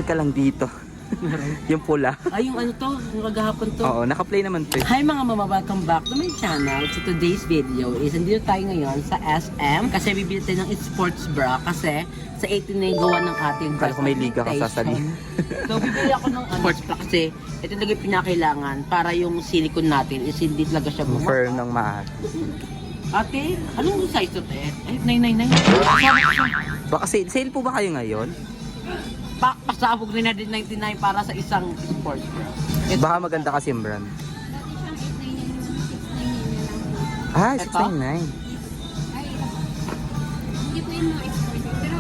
Channel ka lang dito. Yung pula. Ay, yung ano to, yung kagahapon to. Oo, naka-play naman to. Hi mga mama, welcome back to my channel. So today's video is nandito tayo ngayon sa SM kasi bibili tayo ng sports bra kasi sa 18 na yung gawa ng ating Kala ko may liga ka sasali. So bibili ako ng sports bra kasi ito talaga yung pinakailangan para yung silicone natin is hindi talaga siya bumaba. Firm ng maat. Ate, anong size to te? Ay, 999. Baka sale po ba kayo ngayon? Pasabog rin na din 99 para sa isang sports bra. Baka maganda kasi yung brand. Ah, 699. Hindi po yung mga export. Pero,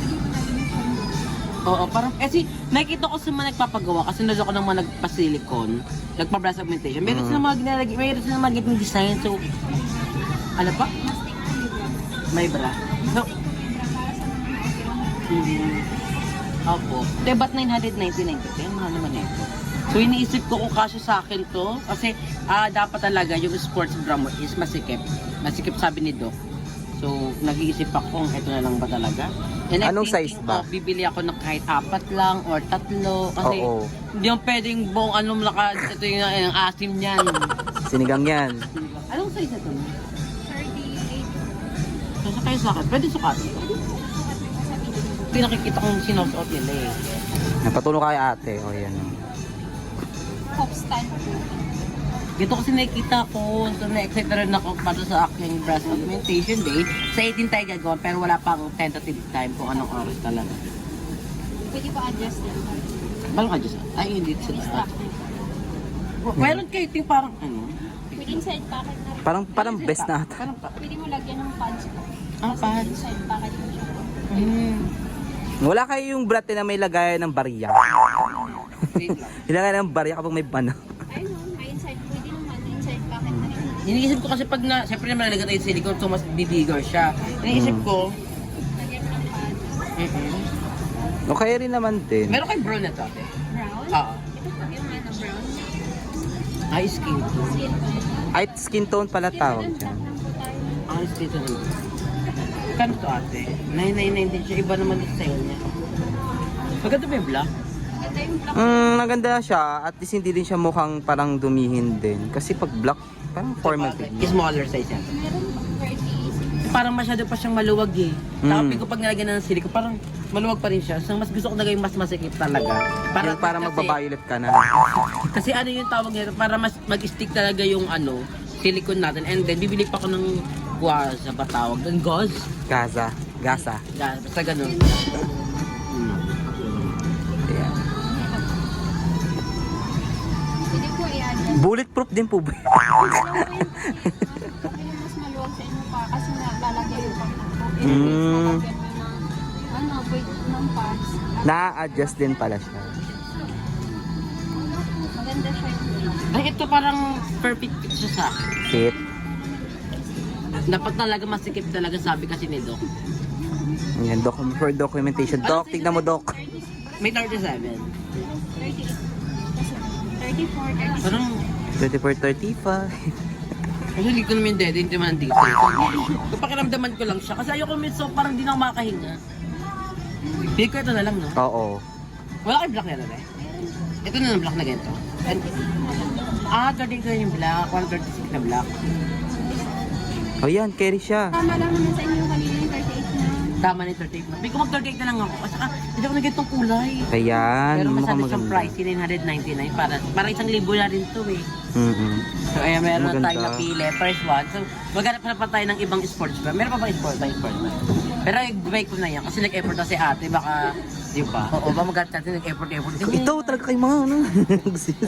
hindi po natin yung Oo, parang kasi nakikita ko sa mga nagpapagawa kasi nasa ako ng mga nagpa-silicone, nagpa-bra augmentation. Meron silang mga ginalagay, mayroon silang mga ganitong design. So, ano pa? May bra. So, opo. Te, ba't 999 ito? Te, mahal naman ito. So, iniisip ko kung kasya sa akin to kasi dapat talaga yung sports bra mo is masikip. Masikip sabi ni Doc. So, nag-iisip ako kung ito na lang ba talaga. And I'm Anong size thinking ba? of bibili ako ng kahit 4 lang or 3 kasi Oo. hindi yung pwedeng buong anong ito yung asim niyan. Sinigang yan. Anong size na ito? 38. So, sa kayo sa akin, pwede sukatin ko. Ito yung nakikita kong sinusuot nila eh. Napatulong kay ate. O yan. Pop stand po. Dito kasi nakikita ko, so na-excite na rin ako para sa aking breast augmentation day. Sa 18 tayo gagawin, pero wala pang tentative time kung anong oras talaga. Pwede pa adjust din. Parang adjust. Ay, hindi sa lista. Meron kayo yung parang ano? Pwede inside pocket na rin. Parang best na ata. Parang Pwede mo lagyan ng pads po. Ah, pads. Inside pocket mo siya. Wala kayo yung brate na may lagayan ng barya. Ilagay ng barya kapag may bano. Ay no, may inside. Pwede naman inside pocket na rin. Iniisip ko kasi pag na, siyempre naman nalagay tayo sa silicone, so mas bibigger siya. Iniisip ko, Lagyan mo ng pads. Okay rin naman din. meron kayong brown na to, ate? Brown. Oo. Ito po yung ano, brown. Eye skin. Skin. Ay, skin tone pala tawag dyan. Lang po tayo. Eye skin to naman. Kano to, ate? 999 din siya. Iba naman yung sale niya. Maganda ba yung black? Ito yung black. Maganda siya. At least hindi din siya mukhang parang dumihin din. Kasi pag black, parang formal din. Smaller size yan. Meron pa 30. Parang masyado pa siyang maluwag eh. Tapos ko pag nilagyan na ng silicone, parang maluwag pa rin siya. So mas gusto ko na gawing mas masikip talaga. Para kasi- magbabayulit ka na. Kasi ano yung tawag nito, para mas mag-stick talaga yung ano, silicone natin. And then bibili pa ako ng gauze ba tawag? Ng gauze? Gasa. Basta ganun. Ayan. Pwede po i-adjust. Bulletproof din po ba? Yung mas maluwag sa inyo pa kasi lalagyan yung pang ano, pwede ng pads. Na-adjust din pala siya. Maganda siya yung Ay, ito parang perfect fit siya sa akin. Fit. Dapat talaga masikip talaga sabi kasi ni Doc. Ayan, for documentation. Doc, tignan mo, Doc. May 37. 38. Kasi 34, 36. Parang, 34, 35. kasi hindi ko naman yung dede, hindi naman dito. Pakiramdaman ko lang siya. Kasi ayoko minsan parang di na ako makahinga. Feel ko ito na lang, no? Oo. Wala kayong black na rin. Ito na lang black na ganito. And, 30 ko yung black, 136 na black. O yan, carry siya. Tama lang naman sa inyo kanina yung 38 na. Tama na yung 38 na. Hindi ko mag-38 na lang ako. Kasi hindi ako na ganitong kulay. Ayan, Pero mukhang masabi siyang maganda. pricey, 999. Para 1,000 na rin to eh. So ayan, meron Maganda. tayong napili. First one. So maghanap na pa tayo ng ibang sports bra. Meron pa bang sports bra? Pero i-buy ko na yan kasi nag-effort na si ate. Baka, di ba? Oo ba maghanap natin nag-effort. Ito talaga kay mga ano.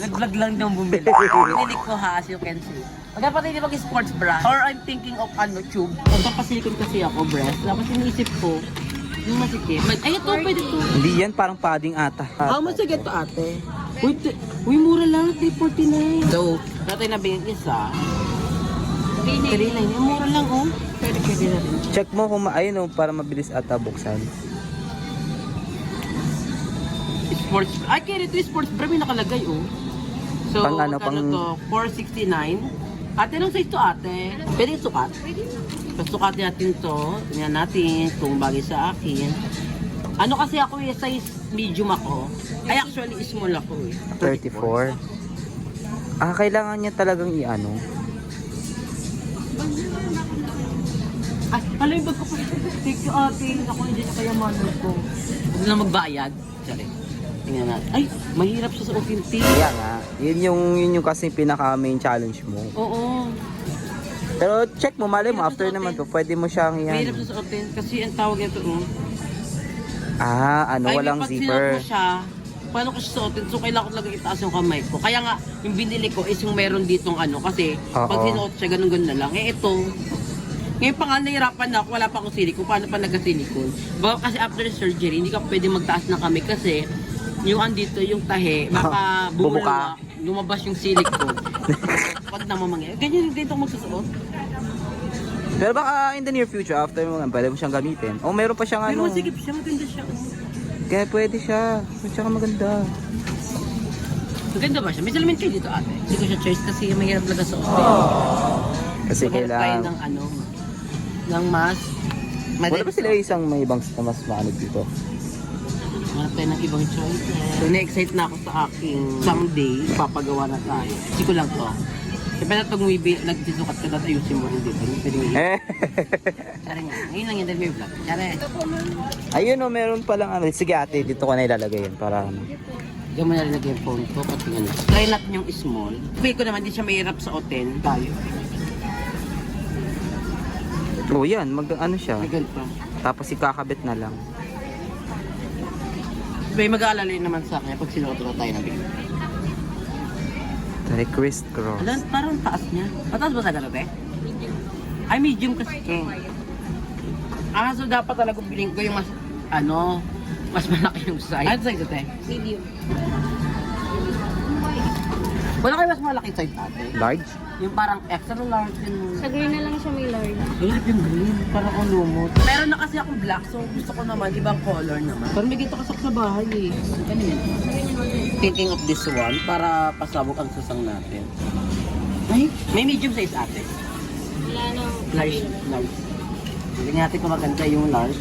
Nag-vlog lang daw bumili. Pinilig ko ha, as you can see. Maghanap pa tayo ng sports bra. Or I'm thinking of tube. Magpapasilikon kasi ako, breast. Tapos iniisip ko, yung masikip. Ay, ito, pwede to. Hindi yan, parang padding ata. How much again to ate? Uy, mura lang, 349. So, dati na bigyan isa. 399. Mura lang, oh. Pwede na rin. Check mo kung ayun para mabilis ata buksan. Sports, ay, kaya ito yung sports bra, may nakalagay, oh. So, Pang ano, magkano to? 469. Ate, anong size to, ate? Pwede yung sukat? Pwede mo. Pasukatin natin to. Tingnan natin kung bagay sa akin. Ano kasi ako size medium ako. Ay actually small ako eh. 34. Kailangan niya talagang i-ano. Ay, pala yung bag ko pa. Thank you ate. Ako hindi na kaya manod ko. Huwag na magbayad. Sorry. Tingnan natin. Ay, mahirap siya sa authentic. Kaya nga, yun yung kasi pinaka main challenge mo. Oo. Pero check mo, mali mo, after naman to, pwede mo siyang Mahirap yan. siya sa authentic. Kasi ang tawag nito, Walang pag sinuot zipper. mo siya, paano ko siya suotin? So, kailangan ko talaga itaas yung kamay ko. Kaya nga, yung binili ko is yung meron ditong ano. Kasi, pag Oo. sinuot siya, ganun-ganun na lang. Ito, ngayon pa nga nahirapan na ako, wala pa akong silicone. Paano pa nagka-silicone? Baka kasi after surgery, hindi ka pwede magtaas ng kamay kasi yung andito, yung tahe, baka Bumuka. bumula, lumabas yung silicone. Pag namamangya. Ganyan din dito magsusuot. Pero baka in the near future, after mo, pwede mo siyang gamitin. O meron pa siyang Pero ano. masigip siya, maganda siya. Kaya pwede siya. Tsaka maganda. Maganda ba siya? May salamin kayo dito ate. Hindi ko siya choice kasi mahirap talaga suot. Kasi Maghanap tayo kailangan... ng ano, ng mask. Wala ba sila isang may ibang na mas maano dito? Hanap tayo ng ibang choice. So, na-excite na ako sa aking someday, papagawa na tayo. Hindi ko lang to. Kaya na itong wibi, nagtisukat ka dati ayusin mo rin dito. Hindi pwede ngayon. Tsara nga. Ngayon lang yun dahil may vlog. Tsara eh. Ayun o, meron palang ano. Sige ate, dito ko na ilalagay yun para ano. Diyan mo nalagay yung phone ko. Pati ano. Try natin yung small. Feel ko naman, di siya mahirap sa hotel. Tayo. Oh yan, ano siya. Magal pa. Tapos ikakabit na lang. May mag-aalala yun naman sa akin pag sinuot na tayo ng bigla. Tari crisscross. Alam, parang taas niya. Mataas ba sa ganun eh? Ay, medium kasi ito. So dapat talaga bilhin ko yung mas, mas malaki yung size. Ano size ito eh? Medium. Wala kayo mas malaki size ate? Large? Yung parang extra large yun. Sa green na lang siya may large. Wala yung green, parang ang lumot. Meron na kasi akong black, so gusto ko naman, ibang color naman. Parang may ginto kasak sa bahay eh. Ano yun? Thinking of this one, para pasabog ang sasang natin. Ay, may medium size ate. Wala na. Large. Hindi natin kung maganda yung large.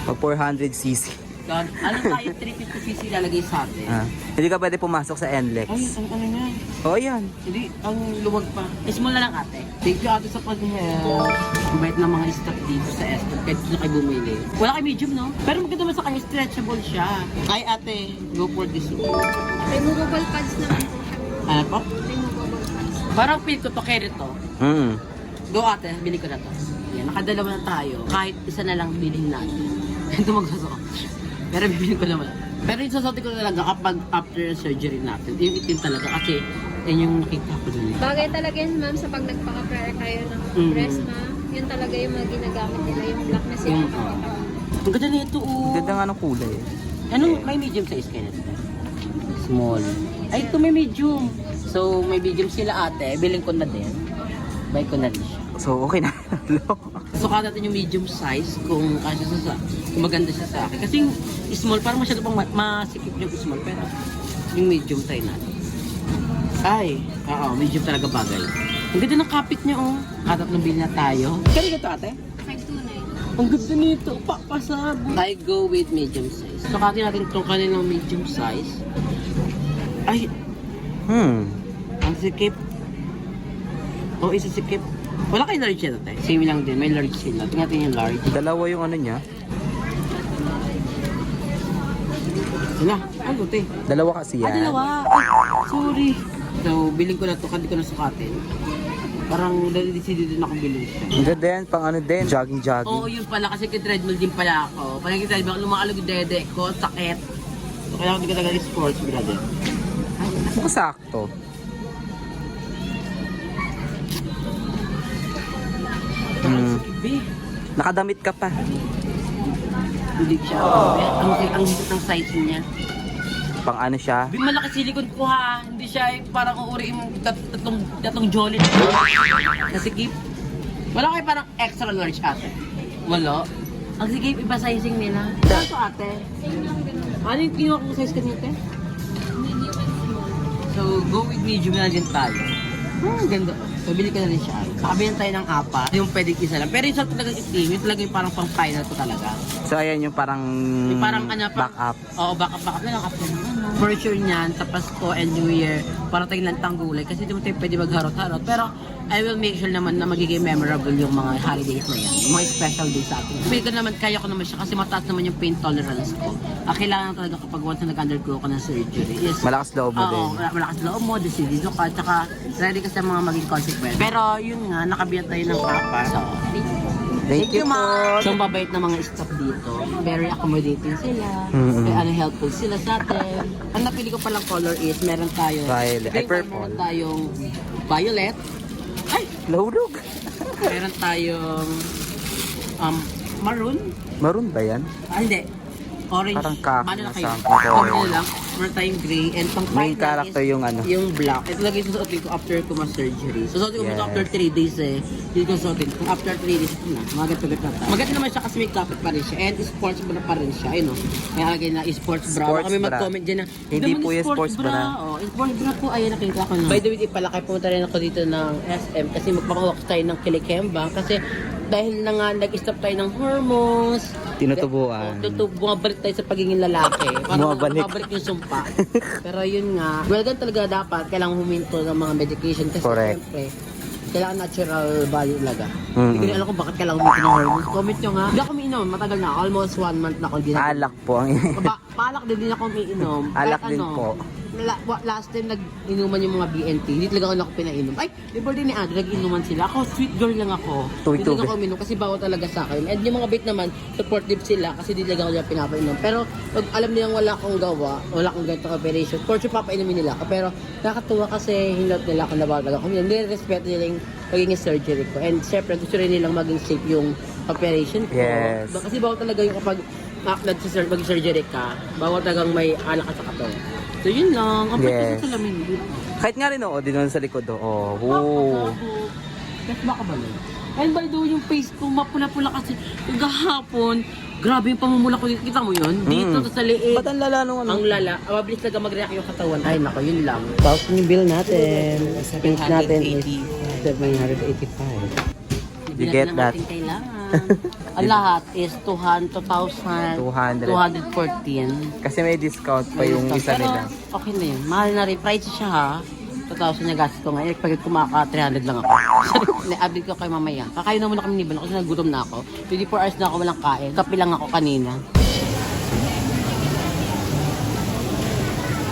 Pag 400cc. God, ano tayo 350cc lalagay sa atin? Hindi ka pwede pumasok sa NLEX. Ay, ang ano niya. Oh, yan. Hindi, ang luwag pa. Small na lang ate. Thank you ate sa pag-help. Ang bait ng mga staff dito sa Estel. Kahit na kayo bumili. Wala kay medium, no? Pero maganda naman sa kanya, stretchable siya. Ay ate, go for this one. Removable pads naman po siya. Ano po? Removable pads. Parang feel ko to, carry to. Go ate, bili ko na to. Yan, nakadalawa na tayo. Kahit isa na lang bilhin natin. Ito magsusuot. Pero bibili ko naman. Pero yung sasuotin ko talaga kapag after surgery natin. Yung itim talaga kasi yan yung nakita ko dun. Bagay talaga yan ma'am sa pag nagpaka-prepare kayo ng breast na. Yun talaga yung mga ginagamit nila. Yung black na sila. Ang ganda nito oh. Ganda nga ng kulay. Anong may medium size kayo nito? Small. Ay, ito may medium. So, may medium sila ate. Bilhin ko na din. Buy ko na rin siya. So, okay na. Sukat natin yung medium size kung kasi kung maganda siya sa akin. Kasi yung small, parang masyado pang masikip yung small. Pero yung medium try natin. Ay, oo, medium talaga bagay. Ang ganda ng kapit niya oh. Katat ng bill na tayo. Kaya ito ate? 529. Ang ganda nito, papasab. I go with medium size. Sukatin natin itong kanilang medium size. Ay, ang sikip. Oh, isa sikip. Wala kayo large yan, ate. Same lang din, may large sila. Tingnan natin yung large. Dalawa yung ano niya. Wala, ano ate? Dalawa kasi yan. Dalawa. Ay, sorry. So, bilhin ko na ito, hindi ko na sukatin. Parang decidido din akong bilhin siya. Ang ganda yan, pang ano din, jogging. Oo, yun pala kasi kay-treadmill din pala ako. Pag nag-treadmill, lumaalog yung dede ko, sakit. So, kailangan ko din talaga sports, brother. Mukhang sakto. Nakadamit ka pa. Hindi siya. Ang higit ng size niya. Pang ano siya. Malaki silikon ko ha. Hindi siya parang uuriin mo tatong jolly na sikip. Wala kayo parang extra large ate. Wala. Ang sikip iba sizing nila. Ano to ate? Ano yung kinuha kong size kanina? Medium and small. So go with medium na din tayo. Ang ganda. So, bili ko na rin siya. Nakabihan tayo ng 4. Yung pwedeng isa lang. Pero yung sa talagang itim, yung talaga yung parang pang final ko talaga. So ayan yung parang Yung parang back up. Oo, backup na lang after ng ano. For sure niyan, sa Pasko and New Year, para tayong lantang gulay. Kasi di mo tayo pwede magharot-harot. Pero I will make sure naman na magiging memorable yung mga holidays na yan. Yung mga special days sa atin. Pwede ko naman, kaya ko naman siya kasi mataas naman yung pain tolerance ko. Kailangan talaga kapag once na nag-undergo ka ng surgery. Yes. Malakas loob mo din. Oo, malakas loob mo, decidido ka, tsaka ready ka sa mga maging consequence. Pero yun nga, nakabiyat tayo ng 4. So, Thank you po. So, mabait na mga staff dito. Very accommodating sila. Mm-mm. Helpful sila sa atin. Ang napili ko palang color is, meron tayo Violet. Ay, purple. Meron tayong violet. Ay! Lahulog. Meron tayong maroon. Maroon ba yan? Hindi. Orange. Parang khaki Ano na na kayo? something color. Ano lang. Meron tayong gray. And pang Main final character is yung ano. Yung black. Ito lagi susuotin ko after ko ma-surgery. Susuotin ko Yes. after 3 days eh. Hindi ko susuotin. Kung after 3 days, ito na. Magat-magat na tayo. Maganda naman siya kasi may kapit pa rin siya. And sports bra pa rin siya. Ayun o. May alagay na sports bra. Sports Baka kami bra. mag-comment dyan na. Hindi "Naman po yung sports bra." Oh, sports bra po. Ayan, nakita ko na. By the way, ipalakay pumunta rin ako dito ng SM kasi magpakawak tayo ng kilikemba. Kasi dahil na nga nag-stop tayo ng hormones, Tinutubuan. bumabalik tayo sa pagiging lalaki. Bumabalik. Bumabalik yung sumpa. Pero yun nga, well, ganun talaga dapat, kailangan huminto ng mga medication kasi Correct. siyempre, kailangan natural value talaga. Mm-mm. Hindi ko rin alam kung bakit kailangan huminto ng hormones. Comment nyo nga. Hindi ako umiinom, matagal na. Almost 1 month na ako. Alak po ang Palak din ako umiinom. Alak Kahit din ano, po. Last time nag-inuman yung mga BNT, hindi talaga ako pinainom. Ay, before din ni Andrew, nag-inuman sila. Ako, sweet girl lang ako. Tuwid Hindi tubig. ako uminom kasi bawal talaga sa akin. And yung mga bait naman, supportive sila kasi hindi talaga ako nila pinapainom. Pero pag alam nilang wala akong gawa, wala akong ganitong operation, for sure papainumin nila ako. Pero nakakatuwa kasi hindi nila ako nabawal ako. Nire-respeto nila yung pagiging surgery ko. And syempre, gusto rin nilang maging safe yung operation ko. Yes. Kasi bawal talaga yung kapag mag-surgery ka, bawal talagang may alak ka sa katawan. So yun lang, ang Yes. pagkakas sa lamin. Kahit nga rin din nun sa likod. Oh. Kahit baka ba nun? And by the way, yung face ko, mapula-pula kasi gahapon. Grabe yung pamumula ko dito. Kita mo yun? Dito sa liit. Ba't ang lala nung ano? Ang lala. Mabilis talaga mag-react yung katawan. Ay, nako, yun lang. Tapos yung bill natin. Pink natin is 785. You get that? Kailangan. Ang lahat is 2,014. Kasi may discount pa yung isa Pero, nila. okay na yun. Mahal na rin. Price siya ha. 2,000 na gastos ko ngayon. Pag kumaka 300 lang ako. Na-update ko kay mamaya. Kakain na muna kami ni Bano kasi nagutom na ako. 24 hours na ako walang kain. Kape lang ako kanina.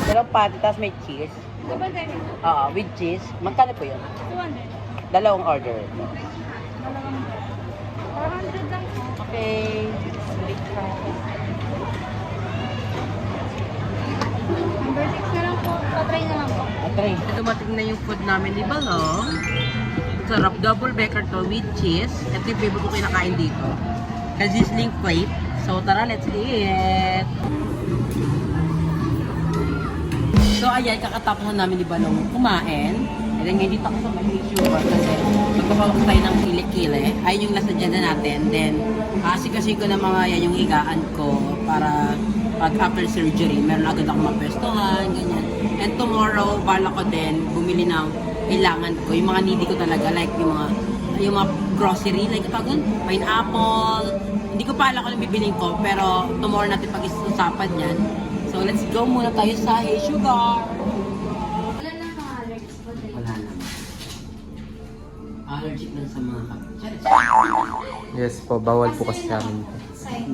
Pero pati, tapos may cheese. Double decker. Oo, with cheese. Magkano po yun? 200. Dalawang order. 400 lang po. Okay. Number 6 na lang po. Patry na lang po. Okay. Dumating na yung food namin ni Balong. Sarap. Double decker to with cheese. Ito yung favorite ko kinakain dito. Sizzling plate. So tara, let's eat! So ayan, kakatapos na namin ni Balong kumain. And then ngayon dito ako sa may sugar kasi magpapawak tayo ng kili-kili. Ayun yung last agenda natin. Then, kasi ko na mga yan yung higaan ko para pag after surgery, meron agad ako mapestuhan, ganyan. And tomorrow, bala ko din bumili ng kailangan ko, yung mga needy ko talaga, like yung mga grocery, like tagon, pineapple. Hindi ko pa alam kung bibiling ko, pero tomorrow natin pag-isapan yan. So, let's go muna tayo sa Hey Sugar! Wala na mga allergies po tayo. Wala na. Allergic lang sa mga kapit. Yes po, bawal po kasi sa amin. Side.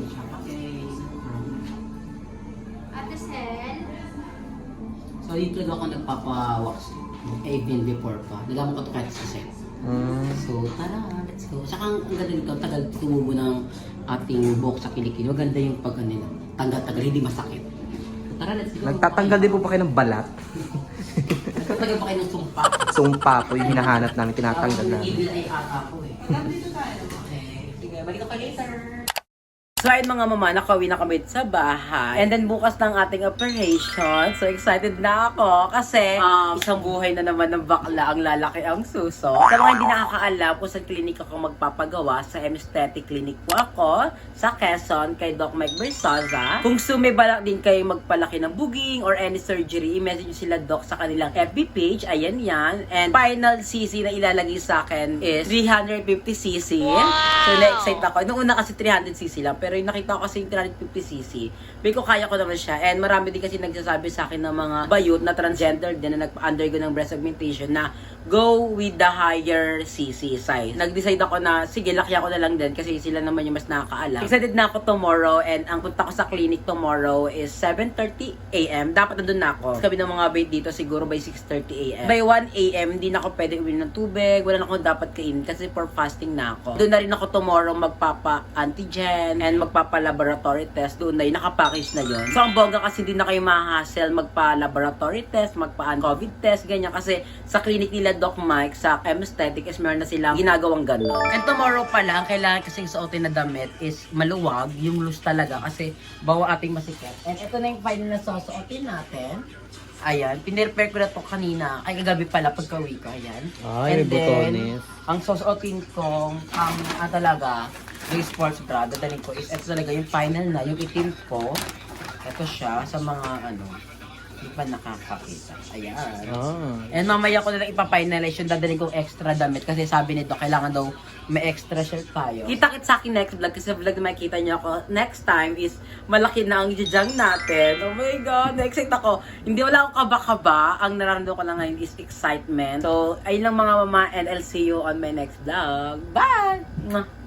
Ate Sel. So, dito lang ako nagpapa-wax. Even before pa. Nagamit ko ito kahit sa set. So, tara, let's go. Saka ang ganda nito, tagal tumubo ng ating buhok sa kilikili. Maganda yung pag nila. Tanggal-tagal, hindi masakit. So, tara, let's go. Nagtatanggal din po pa kayo ng balat. Nagtatagal pa kayo ng sumpa. Sumpa po yung hinahanap namin, tinatanggal Tapos namin. evil ay ata ako eh. Dito tayo. Okay. Sige, balik ka pa later. So ayun mga mama, nakauwi na kami sa bahay. And then bukas ng ating operation. So excited na ako kasi isang buhay na naman ng bakla ang lalaki ang suso. Sa mga hindi nakakaalam kung sa clinic ako magpapagawa, sa Aesthetic Clinic po ako sa Quezon kay Doc Mike Bersoza. Kung sumibalak din kayo magpalaki ng buging or any surgery, i-message nyo sila Doc sa kanilang FB page. Ayan yan. And final CC na ilalagay sa akin is 350cc. So na-excite ako. Noong una kasi 300cc lang, pero yung nakita ko kasi yung 350cc. Pero kaya ko naman siya. And marami din kasi nagsasabi sa akin ng mga bayot na transgender din na nag-undergo ng breast augmentation na go with the higher CC size. Nag-decide ako na, sige, laki ako na lang din kasi sila naman yung mas nakakaalam. Excited na ako tomorrow and ang punta ko sa clinic tomorrow is 7:30 AM. Dapat nandun na ako. Kami ng mga bait dito siguro by 6:30 AM. By 1 AM, hindi na ako pwede uminom ng tubig. Wala na ako dapat kainin kasi for fasting na ako. Doon na rin ako tomorrow magpapa-antigen and magpapa-laboratory test. Doon na yun, nakapackage na yun. So ang bongga kasi hindi na kayo ma-hassle magpa-laboratory test, magpa-COVID test, ganyan. Kasi sa clinic nila Doc Mike sa Aesthetic is meron na silang ginagawang ganun. And tomorrow pala, ang kailangan kasing suotin na damit is maluwag, yung loose talaga kasi bawa ating masikip. And ito na yung final na susuotin natin. Ayan, pinirepare ko na to kanina. Ay, kagabi pala pagka-uwi ko. Ayan. Ay, And then, butones. ang susuotin kong talaga, yung sports bra, dadalhin ko is ito talaga yung final na, yung itim ko. Ito siya sa mga hindi pa nakakakita. Ayan. And mamaya ko na lang ipa-finalize yung dadalhin kong extra damit kasi sabi nito, kailangan daw may extra shirt tayo. Kita-kit sa akin next vlog kasi sa vlog na makikita niyo ako next time is malaki na ang jujang natin. Oh my God, na-excite ako. Hindi wala akong kaba-kaba. Ang nararamdaman ko na ngayon is excitement. So, ayun lang mga mama and I'll see you on my next vlog. Bye! Mwah!